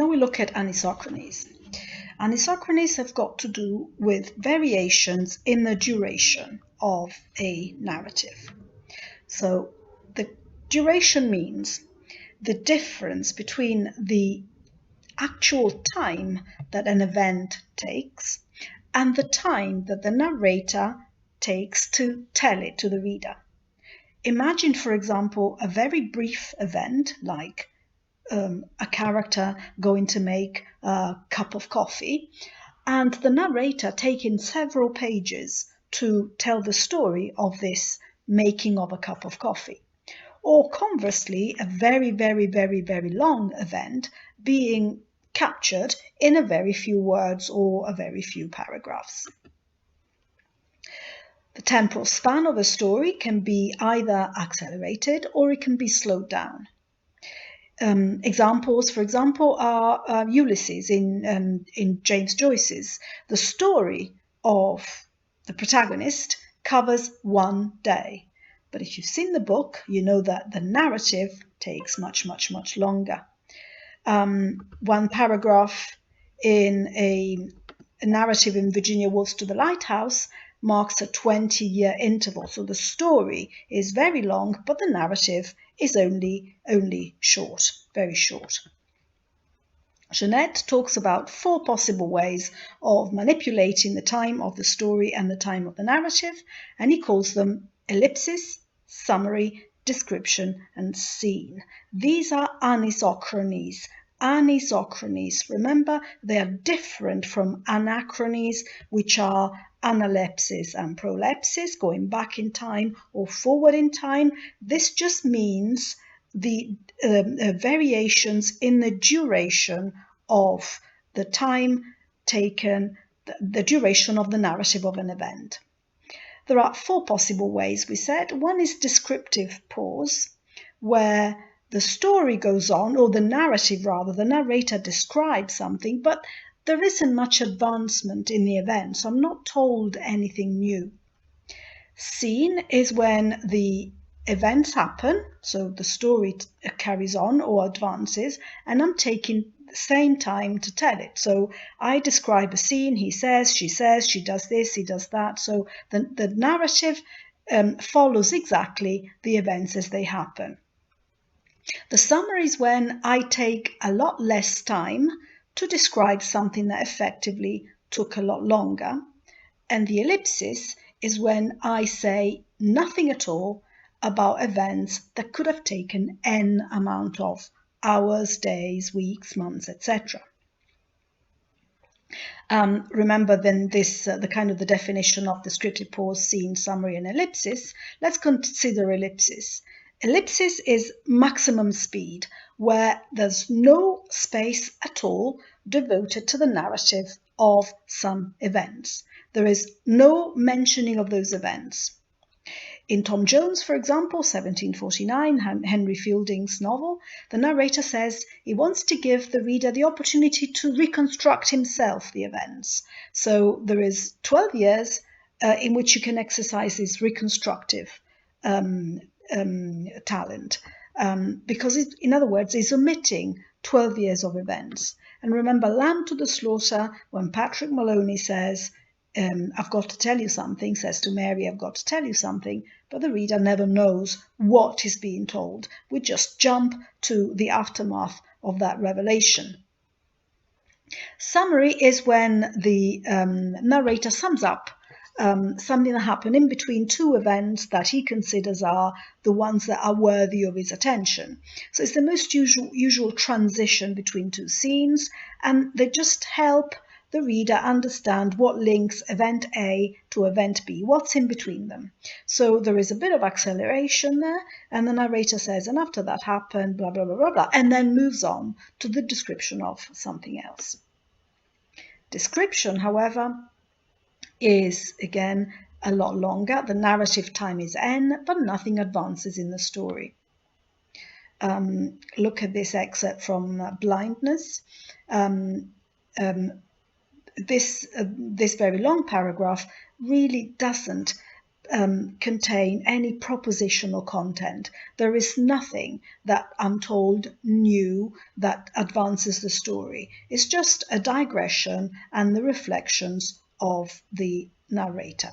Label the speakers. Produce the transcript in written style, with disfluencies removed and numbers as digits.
Speaker 1: Now we look at anisochronies. Anisochronies have got to do with variations in the duration of a narrative. So the duration means the difference between the actual time that an event takes and the time that the narrator takes to tell it to the reader. Imagine, for example, a very brief event like a character going to make a cup of coffee and the narrator taking several pages to tell the story of this making of a cup of coffee. Or conversely, a very, very, very, very long event being captured in a very few words or a very few paragraphs. The temporal span of a story can be either accelerated or it can be slowed down. Examples, for example, are Ulysses in James Joyce's. The story of the protagonist covers one day. But if you've seen the book, you know that the narrative takes much, much, much longer. One paragraph in a narrative in Virginia Woolf's To the Lighthouse marks a 20-year interval. So the story is very long, but the narrative is only short, very short. Jeanette talks about 4 possible ways of manipulating the time of the story and the time of the narrative, and he calls them ellipsis, summary, description, and scene. These are anisochronies. Anisochronies, remember, they are different from anachronies, which are analepsis and prolepsis, going back in time or forward in time. This just means the variations in the duration of the time taken, the duration of the narrative of an event. There are 4 possible ways, we said. One is descriptive pause, where the story goes on, or the narrative rather, the narrator describes something, but there isn't much advancement in the event, so I'm not told anything new. Scene is when the events happen, so the story carries on or advances, and I'm taking the same time to tell it. So I describe a scene, he says, she does this, he does that. So the narrative follows exactly the events as they happen. The summary is when I take a lot less time to describe something that effectively took a lot longer. And the ellipsis is when I say nothing at all about events that could have taken n amount of hours, days, weeks, months, etc. Remember then this the kind of the definition of descriptive pause, scene, summary, and ellipsis. Let's consider ellipsis. Ellipsis is maximum speed, where there's no space at all devoted to the narrative of some events. There is no mentioning of those events. In Tom Jones, for example, 1749, Henry Fielding's novel, the narrator says he wants to give the reader the opportunity to reconstruct himself the events. So there is 12 years in which you can exercise this reconstructive talent, because in other words, he's omitting 12 years of events. And remember, Lamb to the Slaughter, when Patrick Maloney says, I've got to tell you something, says to Mary, I've got to tell you something, but the reader never knows what is being told. We just jump to the aftermath of that revelation. Summary is when the narrator sums up something that happened in between 2 events that he considers are the ones that are worthy of his attention. So it's the most usual transition between 2 scenes, and they just help the reader understand what links event A to event B, what's in between them. So there is a bit of acceleration there, and the narrator says, and after that happened, blah, blah, blah, blah, blah, and then moves on to the description of something else. Description, however, is again a lot longer. The narrative time is n, but nothing advances in the story. Look at this excerpt from Blindness. This very long paragraph really doesn't contain any propositional content. There is nothing that I'm told new that advances the story. It's just a digression and the reflections of the narrator.